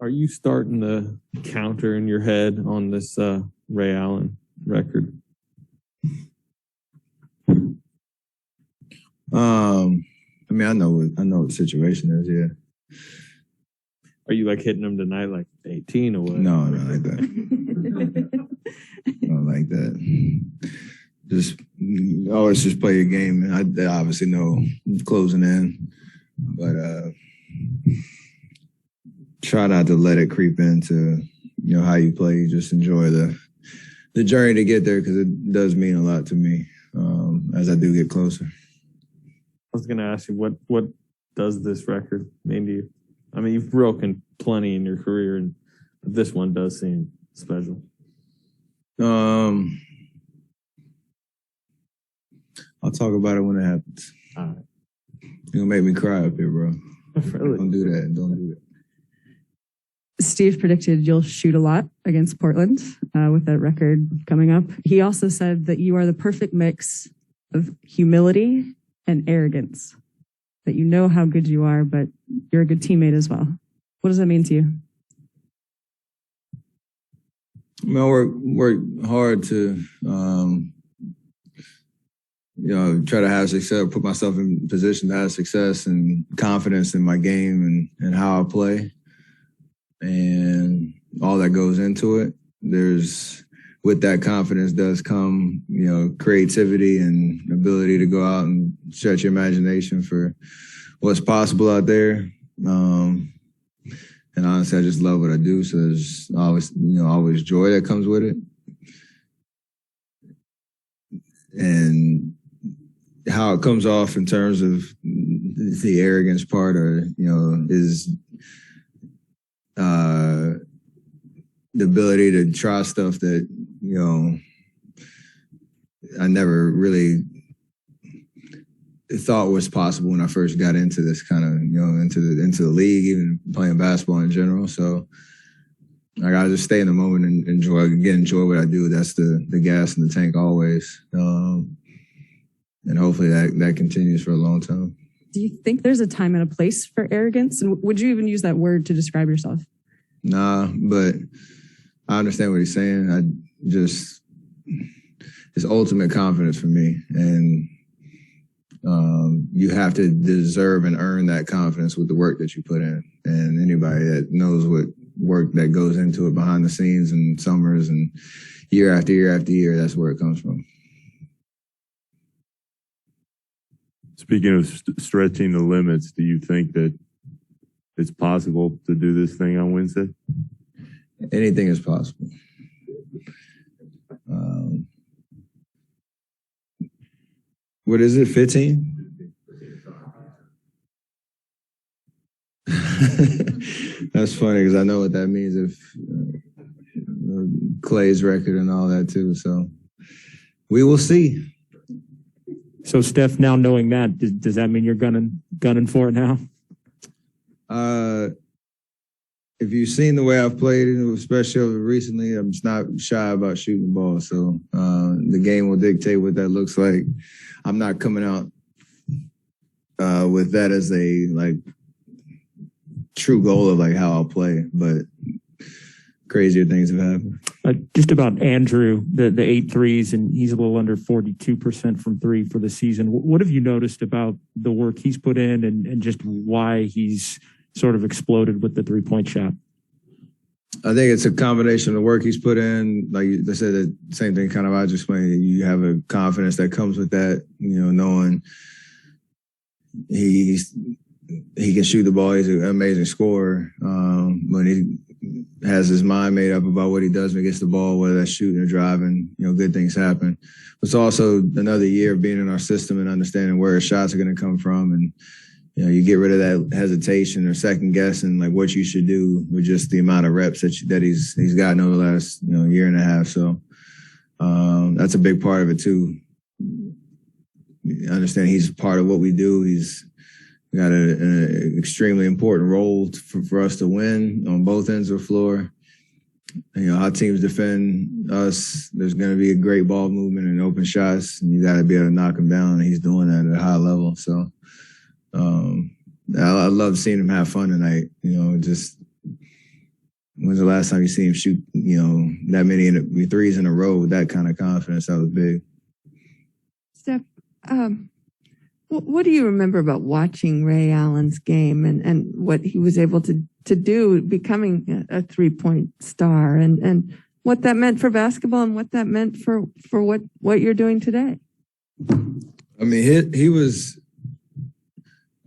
Are you starting to counter in your head on this Ray Allen record? I mean, I know what the situation is. Yeah. Are you like hitting them tonight, like 18 or what? No, not like that. Not like that. Just always just play your game. I obviously know closing in, but try not to let it creep into how you play. Just enjoy the journey to get there, because it does mean a lot to me as I do get closer. I was gonna ask you, what does this record mean to you? I mean, you've broken plenty in your career, and this one does seem special. I'll talk about it when it happens. All right. You're gonna make me cry up here, bro. Really? Don't do that. Don't do that. Steve predicted you'll shoot a lot against Portland with that record coming up. He also said that you are the perfect mix of humility and arrogance, that you know how good you are, but you're a good teammate as well. What does that mean to you? I work hard to, try to have success, put myself in position to have success and confidence in my game and how I play, and all that goes into it. With that confidence does come, creativity and ability to go out and stretch your imagination for what's possible out there. And honestly, I just love what I do. So there's always joy that comes with it. And how it comes off in terms of the arrogance part, is the ability to try stuff that, I never really thought was possible when I first got into this kind of, into the league, even playing basketball in general. So I gotta just stay in the moment and enjoy what I do. That's the gas in the tank always. And hopefully that continues for a long time. Do you think there's a time and a place for arrogance? And would you even use that word to describe yourself? Nah, but I understand what he's saying. It's ultimate confidence for me. And you have to deserve and earn that confidence with the work that you put in. And anybody that knows what work that goes into it behind the scenes and summers and year after year after year, that's where it comes from. Speaking of stretching the limits, do you think that it's possible to do this thing on Wednesday? Anything is possible. What is it, 15? That's funny because I know what that means if Clay's record and all that too. So we will see. So Steph, now knowing that, does that mean you're gunning for it now? If you've seen the way I've played, especially recently, I'm just not shy about shooting the ball. So the game will dictate what that looks like. I'm not coming out with that as a true goal of how I'll play, but crazier things have happened. Just about Andrew, the 8 threes, and he's a little under 42% from three for the season. What have you noticed about the work he's put in and just why he's sort of exploded with the 3-point shot? I think it's a combination of the work he's put in. Like they said, the same thing kind of I just explained. You have a confidence that comes with that, knowing he can shoot the ball. He's an amazing scorer. When he has his mind made up about what he does when he gets the ball, whether that's shooting or driving, good things happen. It's also another year of being in our system and understanding where his shots are going to come from. And, you get rid of that hesitation or second guessing, what you should do with just the amount of reps that he's gotten over the last, year and a half. So that's a big part of it too. I understand he's part of what we do. He's got an extremely important role for us to win on both ends of the floor. How teams defend us, there's going to be a great ball movement and open shots, and you got to be able to knock him down, and he's doing that at a high level. So I love seeing him have fun tonight. when's the last time you see him shoot, that many threes in a row with that kind of confidence? That was big. Steph, what do you remember about watching Ray Allen's game and what he was able to do becoming a 3-point star and what that meant for basketball and what that meant for what you're doing today? I mean, he was,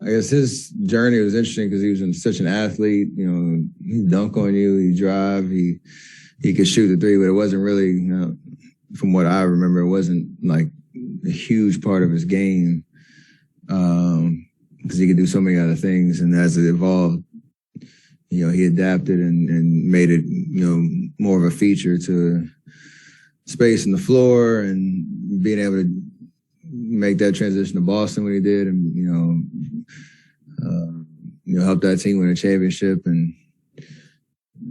I guess his journey was interesting because he was such an athlete. He'd dunk on you, he'd drive, he could shoot the three, but it wasn't really, from what I remember, it wasn't like a huge part of his game because he could do so many other things. And as it evolved, he adapted and made it, more of a feature to space in the floor and being able to make that transition to Boston when he did, and help that team win a championship, and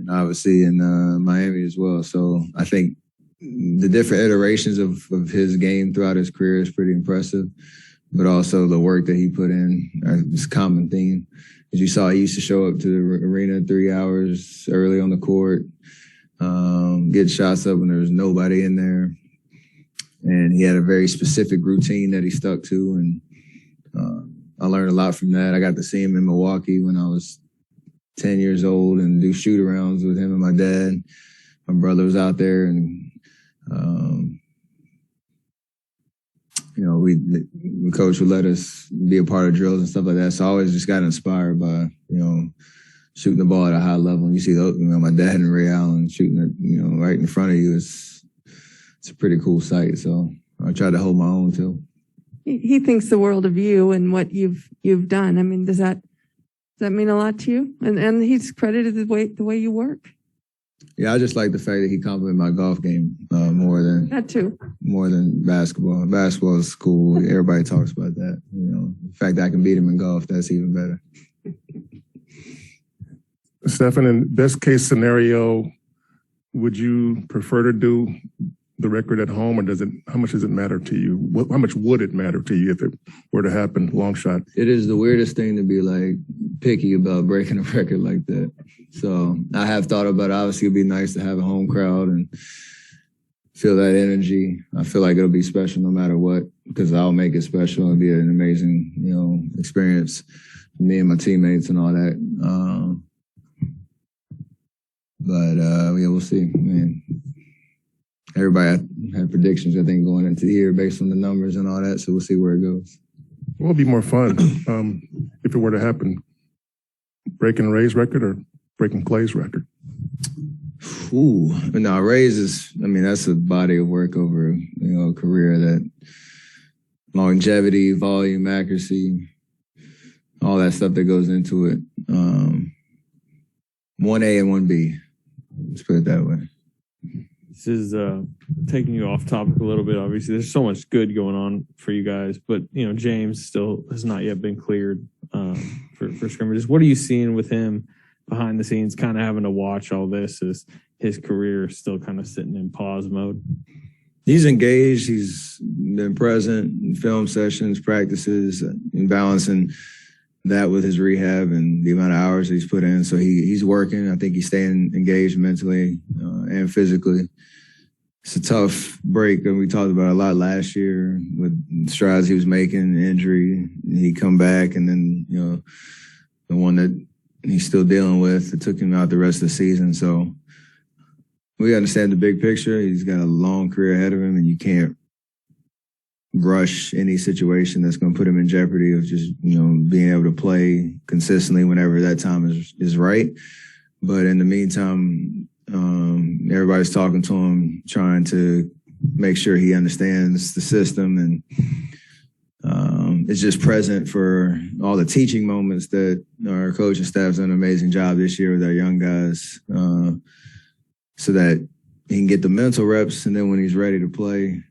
obviously in Miami as well. So I think the different iterations of his game throughout his career is pretty impressive, but also the work that he put in is a common theme. As you saw, he used to show up to the arena 3 hours early on the court, get shots up when there was nobody in there. And he had a very specific routine that he stuck to. And I learned a lot from that. I got to see him in Milwaukee when I was 10 years old and do shoot-arounds with him and my dad. My brother was out there, and, the coach would let us be a part of drills and stuff like that. So I always just got inspired by, shooting the ball at a high level. And you see those, my dad and Ray Allen shooting it, right in front of you. It's a pretty cool sight. So I try to hold my own too. He thinks the world of you and what you've done. I mean, does that mean a lot to you? And he's credited the way you work. Yeah, I just like the fact that he complimented my golf game more than basketball. Basketball is cool. Everybody talks about that. The fact that I can beat him in golf, that's even better. Stephen, in best case scenario, would you prefer to do the record at home, or how much does it matter to you? How much would it matter to you if it were to happen, long shot? It is the weirdest thing to be picky about breaking a record like that. So I have thought about it. Obviously, it'd be nice to have a home crowd and feel that energy. I feel like it'll be special no matter what, because I'll make it special. It'll be an amazing, experience for me and my teammates and all that. But we'll see. Everybody had predictions, I think, going into the year based on the numbers and all that. So we'll see where it goes. What would be more fun if it were to happen? Breaking Ray's record or breaking Clay's record? Ooh, no, Ray's that's a body of work over, a career that longevity, volume, accuracy, all that stuff that goes into it. 1A and 1B. Let's put it that way. This is taking you off topic a little bit. Obviously, there's so much good going on for you guys, but James still has not yet been cleared for scrimmages. What are you seeing with him behind the scenes, kind of having to watch all this as his career is still kind of sitting in pause mode? He's engaged. He's been present in film sessions, practices, and balancing that with his rehab and the amount of hours he's put in. So he's working. I think he's staying engaged mentally and physically. It's a tough break, and we talked about it a lot last year with strides he was making, injury. He come back, and then the one that he's still dealing with, it took him out the rest of the season. So we understand the big picture. He's got a long career ahead of him, and you can't rush any situation that's going to put him in jeopardy of just, being able to play consistently whenever that time is right. But in the meantime, everybody's talking to him, trying to make sure he understands the system, and is just present for all the teaching moments that our coaching staff's done an amazing job this year with our young guys, so that he can get the mental reps, and then when he's ready to play,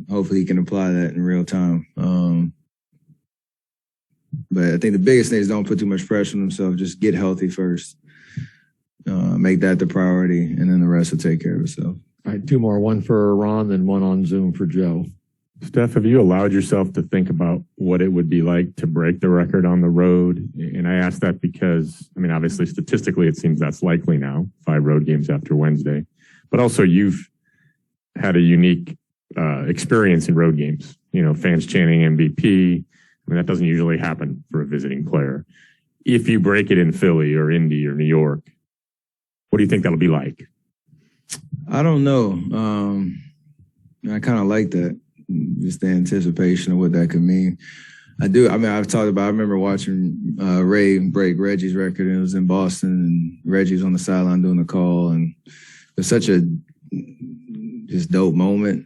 hopefully he can apply that in real time. But I think the biggest thing is don't put too much pressure on himself. Just get healthy first. Make that the priority, and then the rest will take care of itself. All right, two more. One for Ron, then one on Zoom for Joe. Steph, have you allowed yourself to think about what it would be like to break the record on the road? And I ask that because, I mean, obviously, statistically, it seems that's likely now, 5 road games after Wednesday. But also, you've had a unique experience in road games. You know, fans chanting MVP. I mean, that doesn't usually happen for a visiting player. If you break it in Philly or Indy or New York, what do you think that'll be like? I don't know. I kind of like that, just the anticipation of what that could mean. I do. I mean, I remember watching Ray break Reggie's record, and it was in Boston, and Reggie's on the sideline doing the call, and it was such a just dope moment.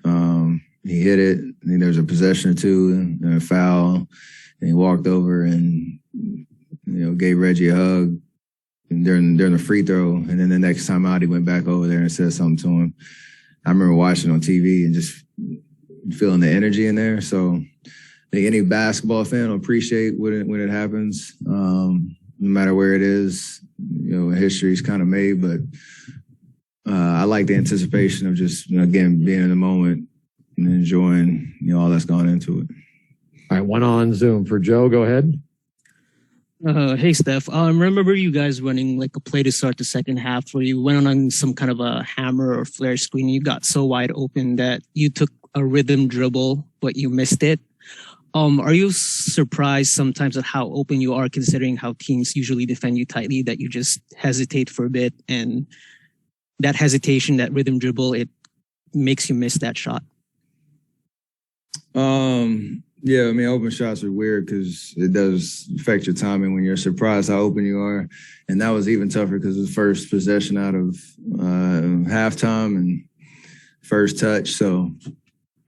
He hit it, and then there was a possession or two and a foul, and he walked over and gave Reggie a hug during the free throw, and then the next time out, he went back over there and said something to him. I remember watching on TV and just feeling the energy in there. So I think any basketball fan will appreciate when it happens, no matter where it is. History's kind of made, but I like the anticipation of just again being in the moment and enjoying all that's gone into it. All right, one on Zoom for Joe. Go ahead. Hey, Steph. I remember you guys running like a play to start the second half where you went on some kind of a hammer or flare screen. And you got so wide open that you took a rhythm dribble, but you missed it. Are you surprised sometimes at how open you are, considering how teams usually defend you tightly, that you just hesitate for a bit, and that hesitation, that rhythm dribble, it makes you miss that shot? Yeah, I mean, open shots are weird because it does affect your timing when you're surprised how open you are. And that was even tougher because it was the first possession out of halftime and first touch. So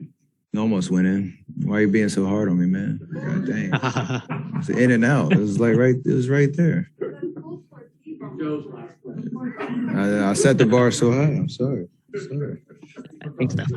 it almost went in. Why are you being so hard on me, man? God dang. It's in and out. It was right there. I set the bar so high. I'm sorry. Thanks, Steph.